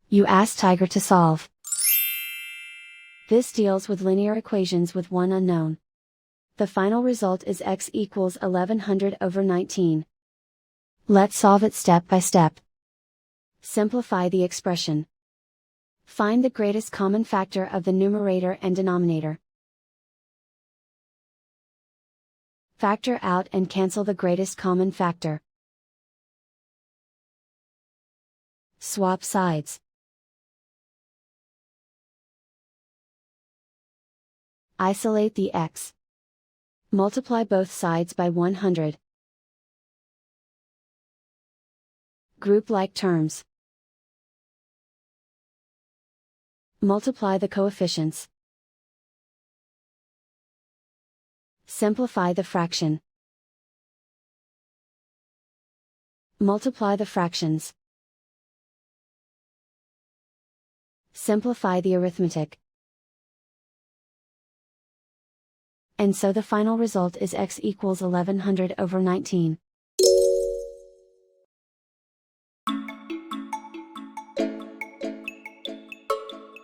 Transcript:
You ask Tiger to solve. This deals with linear equations with one unknown. The final result is x equals 1100 over 19. Let's solve it step by step. Simplify the expression. Find the greatest common factor of the numerator and denominator. Factor out and cancel the greatest common factor. Swap sides. Isolate the x. Multiply both sides by 100. Group like terms. Multiply the coefficients. Simplify the fraction. Multiply the fractions. Simplify the arithmetic. And so the final result is x equals 1100 over 19.